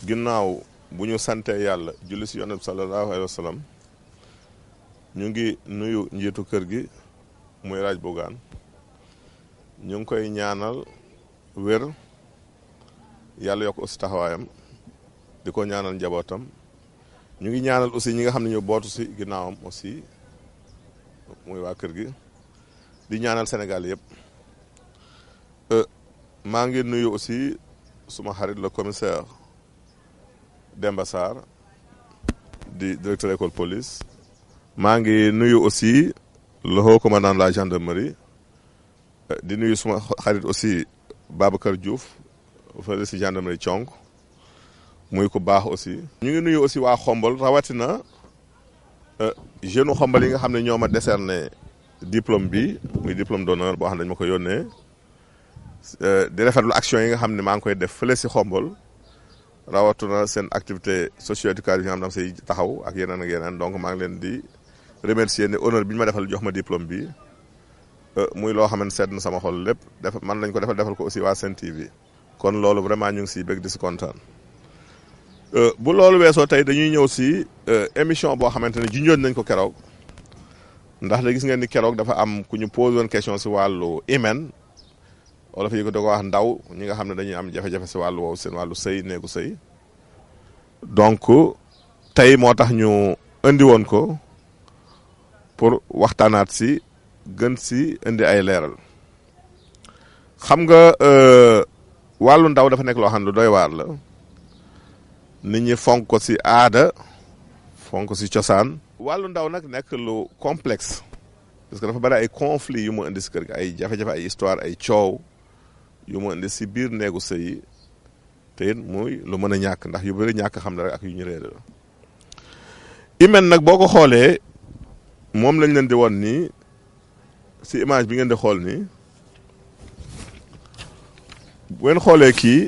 ginnaaw bu ñu sante yàlla julli si yonent bi sallallahu alayhi wa sallam ñu ngi nuyu njiitu kër gi muy raaj Bougane ñu ngi koy ñaanal wér yàlla yokk aussi taxawaayam di ko ñaanal njabootam ñu ngi ñaanal aussi ñi nga xam ne ñu bootu si ginnaawam aussi muy waa kër gi di ñaanal Sénégal yëpp maa ngi nuyu aussi suma xarit le commissaire Demba Sarr di directeur école police maa ngi nuyu aussi le haut commandant de la gendarmerie di nuyu suma xarit aussi Babacar Diouf fële si gendarmerie Thionk muy ku baax aussi. ñu ngi nuyu aussi waa Xombol rawatina jeune Xombol yi nga xam ne ñoo ma décerné diplôme bi muy diplôme d'honneur boo xam ne dañ ma ko yónnee di rafetlu action yi nga xam ne maa ngi koy def fële si Xombol rawatina seen activité socio-éducative yi nga xam ne say taxaw ak yeneen donc maa ngi leen di remercier ne honneur bi ñu ma defal jox ma diplôme bi muy loo xam ne sedd na sama xol lépp man lañ ko defal ko aussi waa Sen TV kon loolu vraiment ñu ngi siy bëgg di si kontaan. bu loolu weesoo tey dañuy ñëw si émission boo xamante ne junjoon nañ ko keroog ndax da gis ngeen ni keroog dafa am ku ñu posé woon question si wàllu hymen wala fi ko da ko wax ndaw ñi nga xam ne dañuy am jafe-jafe si wàllu woowu seen wàllu sëy néegu sëy donc tey moo tax ñu indi woon ko pour waxtaanaat si gën si indi ay leeral xam nga wàllu ndaw dafa nekk loo xam ne lu doy waar la nit ñi fonk ko si aada fonk si cosaan wàllu ndaw nag nekk lu complexe parce que dafa bari ay conflits yu mu indi si kër gi ay jafe-jafe ay histoire ay coow yu mu indi si biir néegu sëy te it muy lu mën a ñàkk ndax yu bëri ñàkk xam ne rek ak yu ñu réere la hymen nag boo ko xoolee moom lañ leen di won nii si image bi ngeen di xool nii bu ngeen xoolee kii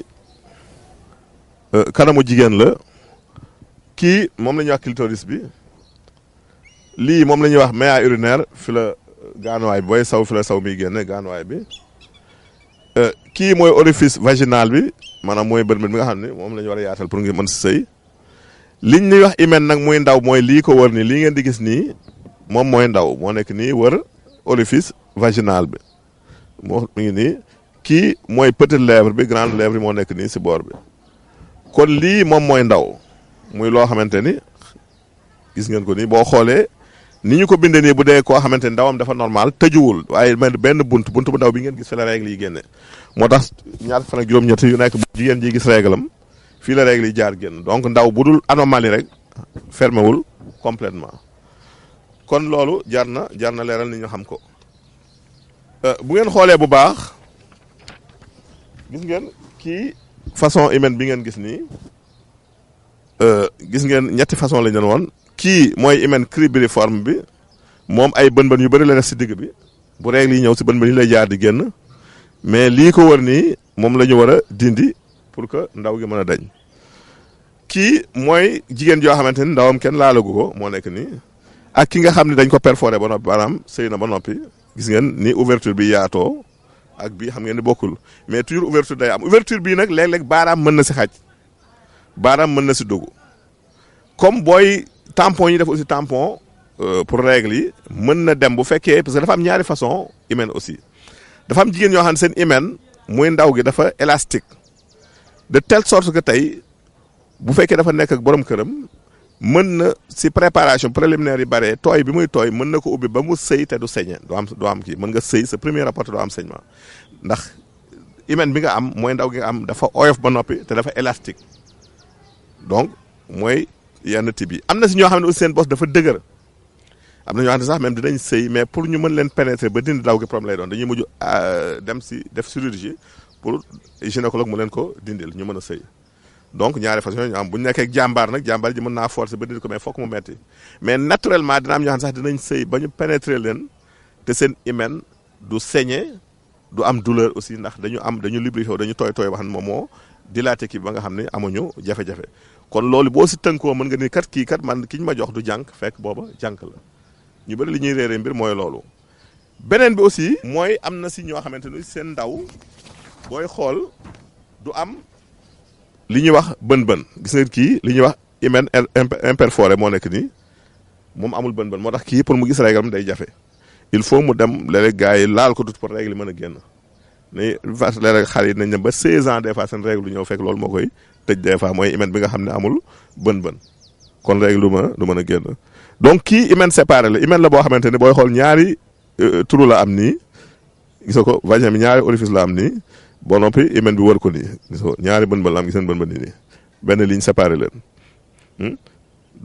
kanamu jigéen la kii moom la ñuy wax clitoris bi lii moom la ñuy wax méa urinaire fi la gaanuwaay bi booy saw fi la saw miy génne gaanuwaay bi kii mooy orifice vaginal bi maanaam mooy bët bi nga xam ne moom la ñu war a yaatal pour nga mën si sëy liñ ñuy wax hymen nag muy ndaw mooy lii ko wër nii lii ngeen di gis nii moom mooy ndaw moo nekk nii wër orifice vaginal bi moo mi ngi nii kii mooy petite lèvre bi grande lèvre bi moo nekk nii si boor bi kon lii moom mooy ndaw muy loo xamante ni gis ngeen ko nii boo xoolee ni ñu ko bindee nii bu dee koo xamante ni ndawam dafa normal tëjuwul waaye benn bunt bu ndaw bi ngeen gis fi la règle yi génne moo tax ñaar fan ak juróom-ñett yu nekk bu jigéen ji gis règle am fii la règle yi jaar génn donc ndaw bu dul anomalie rek fermé wul complètement kon loolu jar na leeral ni ñu xam ko bu ngeen xoolee bu baax gis ngeen kii façon hymen bi ngeen gis nii gis ngeen ñetti façon lañ leen woon kii mooy hymen cribriforme bi moom ay bën-bën yu bëri la def si digg bi bu règle yi ñëw si bën-bën yi lay jaar di génn mais lii ko wër nii moom la ñu war a dindi pour que ndaw gi mën a dañ kii mooy jigéen joo xamante ni ndawam kenn laalagu ko moo nekk nii ak ki nga xam ne dañ ko perforé ba noppi maanaam sëy na ba noppi gis ngeen ni ouverture bi yaatoo ak bii xam ngeen ni bokkul mais toujours ouverture day am ouverture bii nag léeg-léeg baaraam mën na si xaj baaraam mën na si dugg comme booy tampon yi def aussi tampon pour règle yi mën na dem bu fekkee parce que dafa am ñaari façon hymen aussi dafa am jigéen ñoo xam ne seen hymen muy ndaw gi dafa élastique de telle sorte que tey bu fekkee dafa nekk ak borom këram mën na si préparation préliminaire yi bare tooy bi muy tooy mën na ko ubbi ba mu sëy te du saigner du am kii mën nga sëy sa premier rapport te doo am saignement ndax hymen bi nga am mooy ndaw gi nga am dafa oyof ba noppi te dafa élastique donc mooy yenn type yi am na si ñoo xam ne aussi seen bos dafa dëgër am na ñoo xam ne sax même dinañ sëy mais pour ñu mën leen pénétrer ba dindi ndaw gi problème lay doon dañuy mujj dem si def chirurgie pour gynécologue mu leen ko dindil ñu mën a sëy donc ñaari façon ñu am bu ñu nekkee ak jàmbaar nag jàmbaar ji mën naa forcer ba dindi ko mais fokk mu metti mais naturellement dina am ñoo xam ne sax dinañ sëy ba ñu pénétrer leen te seen hymen du saigner du am douleur aussi ndax dañu lubrifié dañu tooy wax ne moom moo dilaté kii ba nga xam ne amuñu jafe-jafe kon loolu boo si tënkoo mën nga ni kat kii kat man ki ñu ma jox du jànk fekk booba jànk la ñu bëri li ñuy réeree mbir mooy loolu. beneen bi aussi mooy am na si ñoo xamante ni seen ndaw booy xool du am li ñuy wax bën-bën gis nga kii li ñuy wax hymen imperforé moo nekk nii moom amul bën-bën moo tax kii pour mu gis règle am day jafe il faut mu dem léeg-léeg gars yi laal ko tuuti pour règle yi mën a génn mais léeg-léeg xale yi nañ dem ba 16 ans des fois seen règle lu ñëw fekk loolu moo koy tëj des fois mooy hymen bi nga xam ne amul bën-bën kon règle du mën a génn donc kii hymen séparé la hymen la boo xamante ni booy xool ñaari trou la am nii gis nga ko vagin bi ñaari orifice la am nii boo noppi hymen bi wër ko nii gis nga ñaari bën-bën la am gis ngeen bën-bën nii benn ligne séparé leen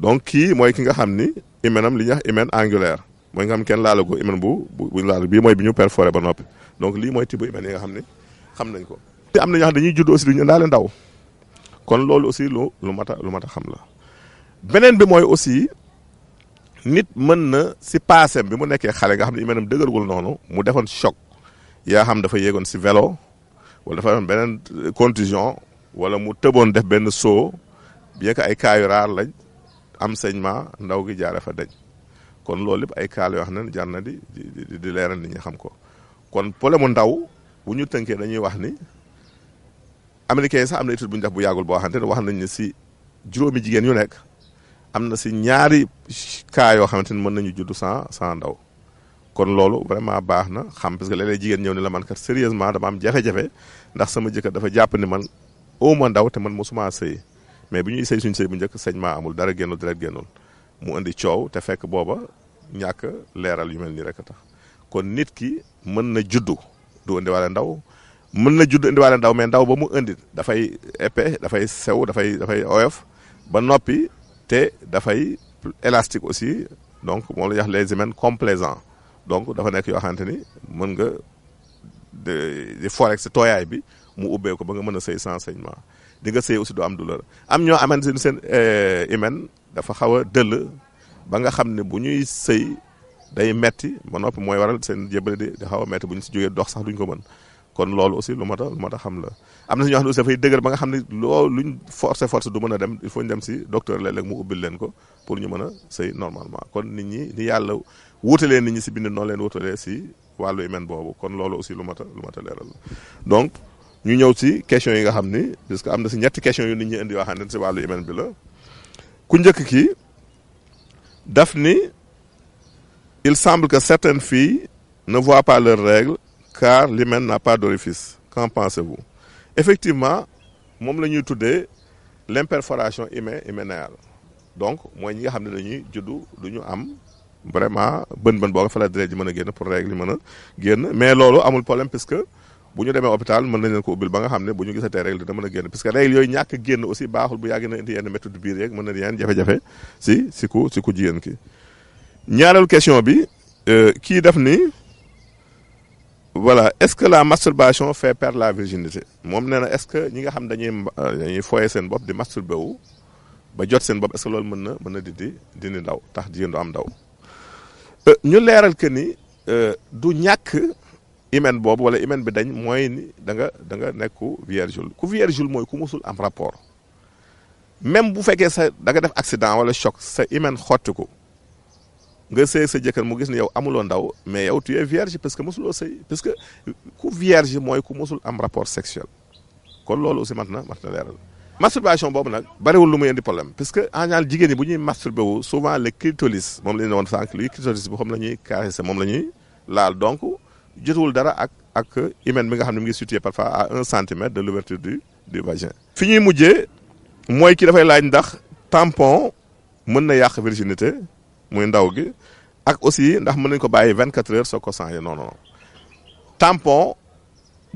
donc kii mooy ki nga xam ni hymenam li ñuy wax hymen angulaire mooy nga xam kenn laala ko hymen bu laal bii mooy bi ñu perforé ba noppi donc lii mooy type hymen yi nga xam ni xam nañ ko. am na ñoo xam dañuy judd aussi du ñu indaale ndaw kon loolu aussi lu mat a xam la beneen bi mooy aussi nit mën na si passem bi mu nekkee xale nga xam ne hymenam dëgërwul noonu mu defoon choc yaa xam dafa yéegoon si vélo wala dafa defoon beneen contusion wala mu tëboon def benn saut bien que ay cas yu raar lañ am saignement ndaw gi jaare fa dañ kon loolu lépp ay cas yoo xam ne jar na di leeral nit ñi xam ko kon problème mu ndaw bu ñu tënkee dañuy wax ni américains yi sax am na étude bu ñu def bu yàggul boo xamante ne wax nañ ne si juróomi jigéen yu nekk am na si ñaari cas yoo xamante ne mën nañu judd sans ndaw kon loolu vraiment baax na xam parce que léeg-léeg jigéen ñëw ni la man kat sérieusement dama am jafe-jafe ndax sama jëkkër dafa jàpp ni man awma ndaw te man mosuma sëy mais bu ñuy sëy suñu sëy bu njëkk saignement amul dara génnul dara génnul mu indi coow te fekk booba ñàkk leeral yu mel nii rek a tax kon nit ki mën na juddu du indiwaale ndaw mën na judd indiwaale ndaw mais ndaw ba mu indi dafay épais dafay sew dafay oyof ba noppi te dafay élastique aussi donc moom la ñuy wax les hymen complaisants donc dafa nekk yoo xamante ni mën nga di forex si tooyaay bi mu ubbee ko ba nga mën a sëy sans saignement di nga sëy aussi du am douleur am ñoo amante ni seen hymen dafa xaw a dëll ba nga xam ne bu ñuy sëy day metti ba noppi mooy waral seen jébbale di xaw a metti bu ñu si jógee dox sax duñ ko mën kon loolu aussi lu mat a xam la am na si ñoo xam ne aussi dafay dëgër ba nga xam ne loolu luñ force du mën a dem il faut ñu dem si docteur léeg-léeg mu ubbil leen ko pour ñu mën a sëy normalement kon nit ñi ni yàlla wuutalee nit ñi si bind noonu leen wuutalee si wàllu hymen boobu kon loolu aussi lu mat a leeral la donc ñu ñëw si question yi nga xam ni parce que am na si ñetti question yu nit ñi indi yoo xam ne si wàllu hymen bi la ku njëkk ki daf ni il semble que certaines filles ne voient pas leurs règles car l'hymen n'a pas d'orifice qu'en pensez-vous effectivement moom la ñuy tuddee l'imperforation hyménéale donc mooy ñi nga xam ne dañuy juddu du ñu am vraiment bën-bën boo nga fa la deret ji mën a génn pour règle yi mën a génn mais loolu amul problème puisque bu ñu demee hôpital mën nañ leen ko ubbil ba nga xam ne bu ñu gisatee règle dina mën a génn parce que règle yooyu ñàkk génn aussi baaxul bu yàgg na indi yenn méthode biir yeeg mën na di yenn jafe-jafe si ku jigéen ki ñaareelu question bi kii def ni voilà est-ce que la masturbation fait perdre la virginité moom nee na est-ce que ñi nga xam dañuy foyee seen bopp di masturbé wu ba jot seen bopp est-ce que loolu mën na dindi ndaw tax jigéen du am ndaw ñu leeral que ni du ñàkk hymen boobu wala hymen bi dañ mooy ni da nga nekk ku viergeul mooy ku musul am rapport même bu fekkee da nga def accident wala choc sa hymen xotti ko nga sëy sa jëkkër mu gis ni yow amuloo ndaw mais yow tu es vierge parce que mosuloo sëy parce que ku vierge mooy ku mosul am rapport sexuel kon loolu aussi mat na leeral masturbation boobu nag bariwul lu muy indi problème parce que en général jigéen ñi bu ñuy masturbé wu souvent le clitoris moom la ñu woon sànq luy clitoris bi xam la ñuy caresser moom la ñuy laal donc jotuwul dara ak hymen bi nga xam ne mu ngi situé parfois à 1 centimètre de l'ouverture du vagin. fi ñuy mujjee mooy ki dafay laaj ndax tampon mën na yàq virginité muy ndaw gi ak aussi ndax mën nañ ko bàyyi 24 heures soo ko changé non tampon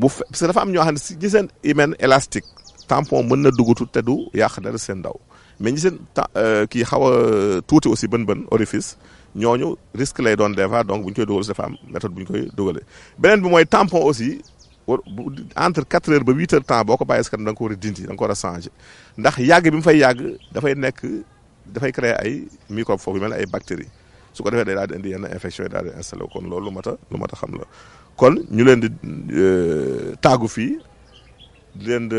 parce que dafa am ñoo xam ne si ñi seen hymen élastique tampon mën na dugutu te du yàq dara seen ndaw mais ñi seen kii xaw a tuuti aussi bën orifice ñooñu risque lay doon des fois donc bu ñu koy dugal si dafa am méthode bu ñu koy dugalee. beneen bi mooy tampon aussi entre 4 heures ba 8 heures temps boo ko bàyyee si kanam da nga ko war a dindi da nga ko war a changé ndax yàgg bi mu fay yàgg dafay créer ay microbe foofu yu mel ne ay bactéries su ko defee day daal di indi yenn infection yi daal di installé kon loolu lu mat a xam la kon ñu leen di tàggu fii di leen di